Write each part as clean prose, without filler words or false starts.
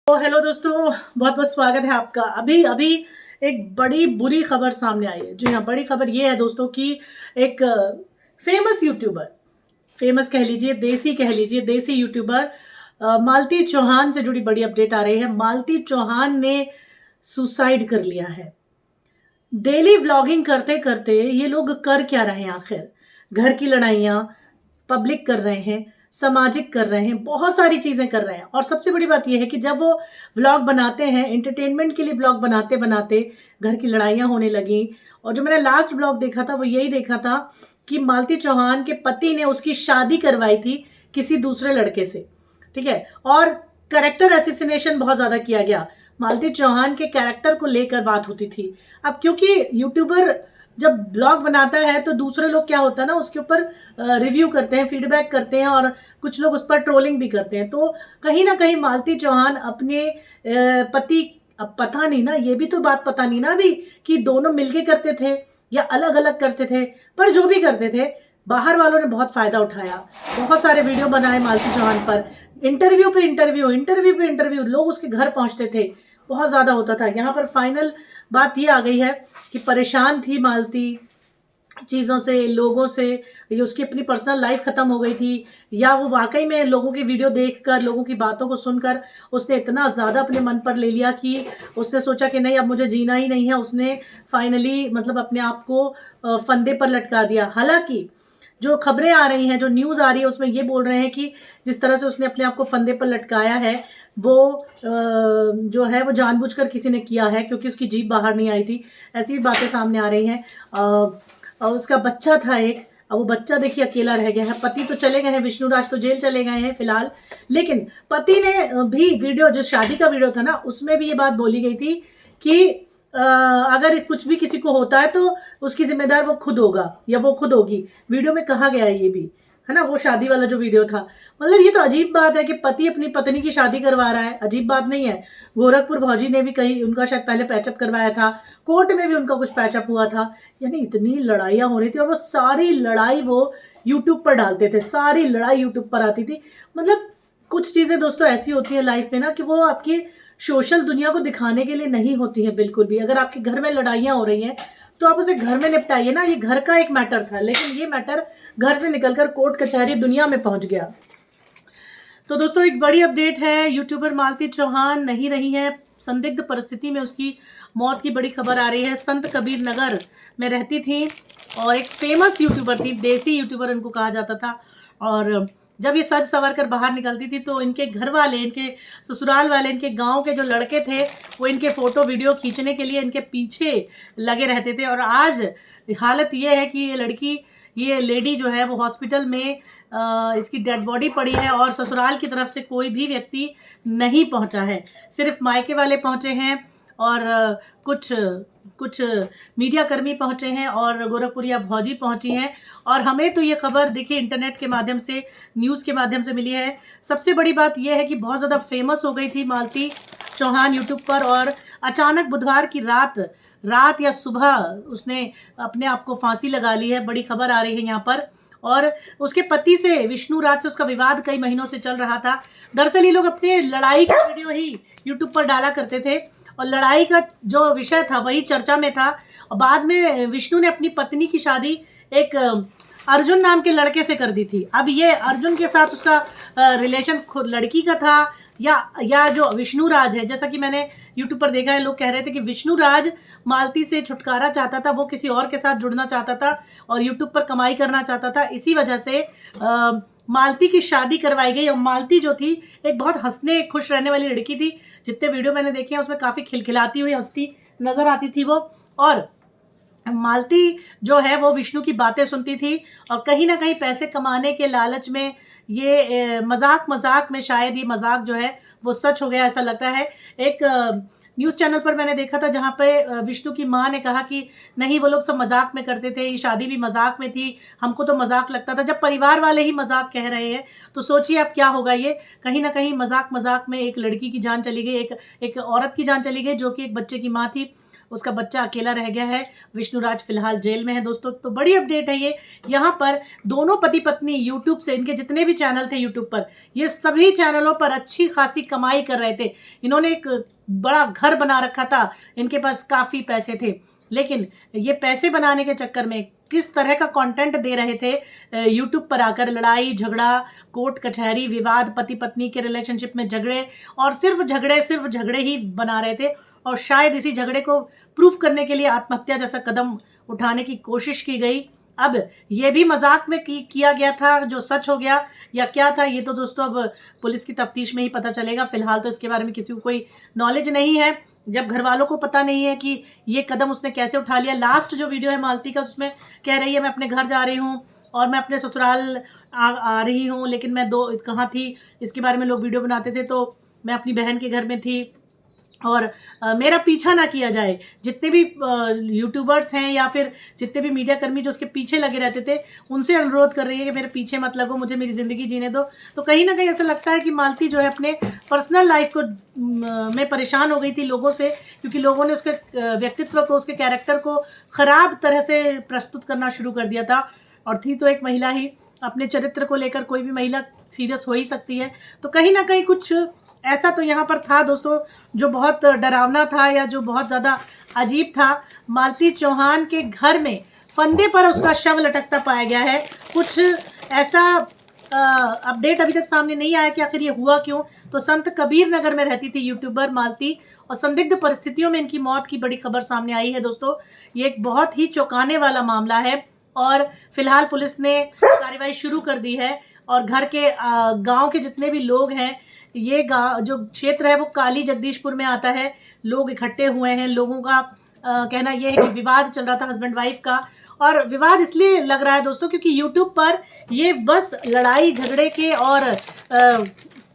तो हेलो दोस्तों, बहुत बहुत स्वागत है आपका। अभी अभी एक बड़ी बुरी खबर सामने आई है। जी हाँ, बड़ी खबर ये है दोस्तों कि एक फेमस यूट्यूबर, फेमस कह लीजिए, देसी कह लीजिए, देसी यूट्यूबर मालती चौहान से जुड़ी बड़ी अपडेट आ रही है। मालती चौहान ने सुसाइड कर लिया है। डेली व्लॉगिंग करते करते ये लोग कर क्या रहे हैं आखिर? घर की लड़ाइयाँ पब्लिक कर रहे हैं, सामाजिक कर रहे हैं, बहुत सारी चीज़ें कर रहे हैं। और सबसे बड़ी बात ये है कि जब वो व्लॉग बनाते हैं, एंटरटेनमेंट के लिए व्लॉग बनाते-बनाते घर की लड़ाइयाँ होने लगीं। और जो मैंने लास्ट व्लॉग देखा था, वो यही देखा था कि मालती चौहान के पति ने उसकी शादी करवाई थी किसी दूसरे लड़के से, ठीक है? और कैरेक्टर असैसिनेशन बहुत ज़्यादा किया गया। मालती चौहान के कैरेक्टर को लेकर बात होती थी। अब क्योंकि यूट्यूबर जब ब्लॉग बनाता है तो दूसरे लोग क्या होता है ना, उसके ऊपर रिव्यू करते हैं, फीडबैक करते हैं और कुछ लोग उस पर ट्रोलिंग भी करते हैं। तो कहीं ना कहीं मालती चौहान अपने पति, अब पता नहीं ना, ये भी तो बात पता नहीं ना अभी कि दोनों मिलके करते थे या अलग अलग करते थे, पर जो भी करते थे बाहर वालों ने बहुत फायदा उठाया। बहुत सारे वीडियो बनाए मालती चौहान पर, इंटरव्यू पे इंटरव्यू, इंटरव्यू पे इंटरव्यू, लोग उसके घर पहुंचते थे, बहुत ज्यादा होता था। यहाँ पर फाइनल बात ये आ गई है कि परेशान थी मालती चीज़ों से, लोगों से, ये उसकी अपनी पर्सनल लाइफ ख़त्म हो गई थी, या वो वाकई में लोगों की वीडियो देखकर, लोगों की बातों को सुनकर उसने इतना ज़्यादा अपने मन पर ले लिया कि उसने सोचा कि नहीं, अब मुझे जीना ही नहीं है। उसने फाइनली मतलब अपने आप को फंदे पर लटका दिया। हालांकि जो खबरें आ रही हैं, जो न्यूज़ आ रही है, उसमें ये बोल रहे हैं कि जिस तरह से उसने अपने आप को फंदे पर लटकाया है, वो जो है वो जानबूझकर किसी ने किया है, क्योंकि उसकी जीभ बाहर नहीं आई थी। ऐसी भी बातें सामने आ रही हैं। और उसका बच्चा था एक, अब वो बच्चा देखिए अकेला रह गया है। पति तो चले गए हैं, विष्णु राज तो जेल चले गए हैं फिलहाल, लेकिन पति ने भी वीडियो, जो शादी का वीडियो था ना, उसमें भी ये बात बोली गई थी कि अगर कुछ भी किसी को होता है तो उसकी जिम्मेदार वो खुद होगा या वो खुद होगी। वीडियो में कहा गया है ये भी, है ना, वो शादी वाला जो वीडियो था। मतलब ये तो अजीब बात है कि पति अपनी पत्नी की शादी करवा रहा है, अजीब बात नहीं है? गोरखपुर भौजी ने भी कहीं उनका शायद पहले पैचअप करवाया था, कोर्ट में भी उनका कुछ पैचअप हुआ था। यानी इतनी लड़ाइयाँ हो रही थी और वो सारी लड़ाई वो यूट्यूब पर डालते थे, सारी लड़ाई यूट्यूब पर आती थी। मतलब कुछ चीज़ें दोस्तों ऐसी होती है लाइफ में ना कि वो आपकी सोशल दुनिया को दिखाने के लिए नहीं होती है बिल्कुल भी। अगर आपके घर में लड़ाइयाँ हो रही हैं तो आप उसे घर में निपटाइए ना। ये घर का एक मैटर था, लेकिन ये मैटर घर से निकलकर कोर्ट कचहरी दुनिया में पहुंच गया। तो दोस्तों एक बड़ी अपडेट है, यूट्यूबर मालती चौहान नहीं रही है, संदिग्ध परिस्थिति में उसकी मौत की बड़ी खबर आ रही है। संत कबीर नगर में रहती थी और एक फेमस यूट्यूबर थी, देसी यूट्यूबर इनको कहा जाता था। और जब ये सज सवर कर बाहर निकलती थी तो इनके घर वाले, इनके ससुराल वाले, इनके गांव के जो लड़के थे, वो इनके फोटो वीडियो खींचने के लिए इनके पीछे लगे रहते थे। और आज हालत ये है कि ये लड़की, ये लेडी जो है वो हॉस्पिटल में इसकी डेड बॉडी पड़ी है और ससुराल की तरफ से कोई भी व्यक्ति नहीं पहुंचा है, सिर्फ मायके वाले पहुंचे हैं और कुछ कुछ मीडिया कर्मी पहुंचे हैं और गोरखपुरिया भौजी पहुंची हैं। और हमें तो ये खबर देखिए इंटरनेट के माध्यम से, न्यूज़ के माध्यम से मिली है। सबसे बड़ी बात यह है कि बहुत ज़्यादा फेमस हो गई थी मालती चौहान यूट्यूब पर, और अचानक बुधवार की रात या सुबह उसने अपने आप को फांसी लगा ली है। बड़ी खबर आ रही है यहाँ पर। और उसके पति से, विष्णु राज से उसका विवाद कई महीनों से चल रहा था। दरअसल ये लोग अपने लड़ाई का वीडियो ही यूट्यूब पर डाला करते थे और लड़ाई का जो विषय था वही चर्चा में था। और बाद में विष्णु ने अपनी पत्नी की शादी एक अर्जुन नाम के लड़के से कर दी थी। अब ये अर्जुन के साथ उसका रिलेशन खुद लड़की का था या जो विष्णु राज है, जैसा कि मैंने यूट्यूब पर देखा है, लोग कह रहे थे कि विष्णु राज मालती से छुटकारा चाहता था, वो किसी और के साथ जुड़ना चाहता था और यूट्यूब पर कमाई करना चाहता था। इसी वजह से मालती की शादी करवाई गई। और मालती जो थी एक बहुत हंसने खुश रहने वाली लड़की थी। जितने वीडियो मैंने देखे हैं उसमें काफ़ी खिलखिलाती हुई हंसती नजर आती थी वो। और मालती जो है वो विष्णु की बातें सुनती थी और कहीं ना कहीं पैसे कमाने के लालच में ये मजाक में शायद ये मजाक जो है वो सच हो गया, ऐसा लगता है। एक न्यूज़ चैनल पर मैंने देखा था जहाँ पे विष्णु की माँ ने कहा कि नहीं वो लोग सब मजाक में करते थे, ये शादी भी मजाक में थी, हमको तो मजाक लगता था। जब परिवार वाले ही मजाक कह रहे हैं तो सोचिए अब क्या होगा। ये कहीं ना कहीं मजाक मजाक में एक लड़की की जान चली गई, एक औरत की जान चली गई जो कि एक बच्चे की माँ थी, उसका बच्चा अकेला रह गया है। विष्णुराज फिलहाल जेल में है दोस्तों। तो बड़ी अपडेट है ये। यहाँ पर दोनों पति पत्नी यूट्यूब से, इनके जितने भी चैनल थे यूट्यूब पर, ये सभी चैनलों पर अच्छी खासी कमाई कर रहे थे। इन्होंने एक बड़ा घर बना रखा था, इनके पास काफ़ी पैसे थे, लेकिन ये पैसे बनाने के चक्कर में किस तरह का कंटेंट दे रहे थे यूट्यूब पर आकर, लड़ाई झगड़ा, कोर्ट कचहरी, विवाद, पति पत्नी के रिलेशनशिप में झगड़े, और सिर्फ झगड़े ही बना रहे थे। और शायद इसी झगड़े को प्रूफ करने के लिए आत्महत्या जैसा कदम उठाने की कोशिश की गई। अब ये भी मजाक में किया गया था जो सच हो गया या क्या था, ये तो दोस्तों अब पुलिस की तफ्तीश में ही पता चलेगा। फिलहाल तो इसके बारे में किसी को कोई नॉलेज नहीं है। जब घर वालों को पता नहीं है कि ये कदम उसने कैसे उठा लिया। लास्ट जो वीडियो है मालती का, उसमें कह रही है मैं अपने घर जा रही हूँ और मैं अपने ससुराल आ रही हूँ, लेकिन मैं कहाँ थी, इसके बारे में लोग वीडियो बनाते थे, तो मैं अपनी बहन के घर में थी और मेरा पीछा ना किया जाए। जितने भी यूट्यूबर्स हैं या फिर जितने भी मीडिया कर्मी जो उसके पीछे लगे रहते थे, उनसे अनुरोध कर रही है कि मेरे पीछे मत लगो, मुझे मेरी ज़िंदगी जीने दो। तो कहीं ना कहीं ऐसा लगता है कि मालती जो है अपने पर्सनल लाइफ को में परेशान हो गई थी लोगों से, क्योंकि लोगों ने उसके व्यक्तित्व को, उसके कैरेक्टर को ख़राब तरह से प्रस्तुत करना शुरू कर दिया था। और थी तो एक महिला ही, अपने चरित्र को लेकर कोई भी महिला सीरियस हो ही सकती है। तो कहीं ना कहीं कुछ ऐसा तो यहाँ पर था दोस्तों जो बहुत डरावना था या जो बहुत ज़्यादा अजीब था। मालती चौहान के घर में फंदे पर उसका शव लटकता पाया गया है। कुछ ऐसा अपडेट अभी तक सामने नहीं आया कि आखिर ये हुआ क्यों। तो संत कबीर नगर में रहती थी यूट्यूबर मालती, और संदिग्ध परिस्थितियों में इनकी मौत की बड़ी खबर सामने आई है दोस्तों। ये एक बहुत ही चौंकाने वाला मामला है और फिलहाल पुलिस ने कार्रवाई शुरू कर दी है। और घर के गांव के जितने भी लोग हैं, ये गांव जो क्षेत्र है वो काली जगदीशपुर में आता है, लोग इकट्ठे हुए हैं। लोगों का कहना यह है कि विवाद चल रहा था हस्बैंड वाइफ का, और विवाद इसलिए लग रहा है दोस्तों क्योंकि यूट्यूब पर ये बस लड़ाई झगड़े के और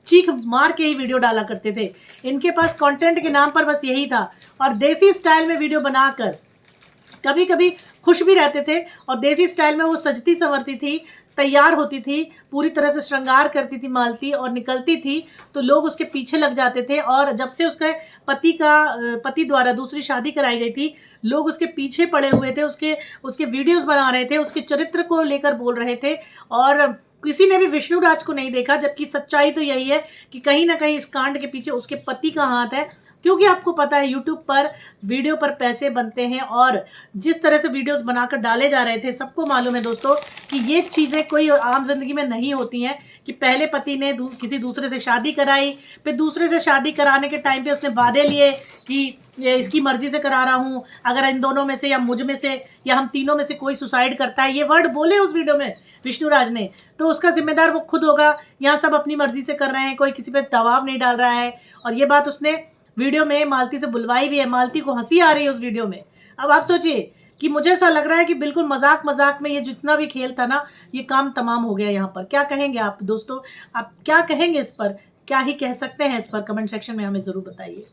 चीख मार के ही वीडियो डाला करते थे। इनके पास कंटेंट के नाम पर बस यही था, और देसी स्टाइल में वीडियो बनाकर कभी कभी खुश भी रहते थे। और देसी स्टाइल में वो सजती संवरती थी, तैयार होती थी, पूरी तरह से श्रृंगार करती थी मालती और निकलती थी, तो लोग उसके पीछे लग जाते थे। और जब से उसके पति द्वारा दूसरी शादी कराई गई थी, लोग उसके पीछे पड़े हुए थे, उसके वीडियोस बना रहे थे, उसके चरित्र को लेकर बोल रहे थे, और किसी ने भी विष्णुराज को नहीं देखा। जबकि सच्चाई तो यही है कि कहीं ना कहीं इस कांड के पीछे उसके पति का हाथ है, क्योंकि आपको पता है यूट्यूब पर वीडियो पर पैसे बनते हैं। और जिस तरह से वीडियोस बनाकर डाले जा रहे थे, सबको मालूम है दोस्तों कि ये चीज़ें कोई आम जिंदगी में नहीं होती हैं कि पहले पति ने किसी दूसरे से शादी कराई, फिर दूसरे से शादी कराने के टाइम पे उसने वादे लिए कि ये इसकी मर्जी से करा रहा हूँ, अगर इन दोनों में से या मुझ में से या हम तीनों में से कोई सुसाइड करता है, ये वर्ड बोले उस वीडियो में विष्णुराज ने, तो उसका जिम्मेदार वो खुद होगा। यहाँ सब अपनी मर्जी से कर रहे हैं, कोई किसी पे दबाव नहीं डाल रहा है। और ये बात उसने वीडियो में मालती से बुलवाई भी है। मालती को हंसी आ रही है उस वीडियो में। अब आप सोचिए कि मुझे ऐसा लग रहा है कि बिल्कुल मजाक मजाक में ये जितना भी खेल था ना, ये काम तमाम हो गया यहाँ पर। क्या कहेंगे आप दोस्तों, आप क्या कहेंगे इस पर, क्या ही कह सकते हैं इस पर, कमेंट सेक्शन में हमें ज़रूर बताइए।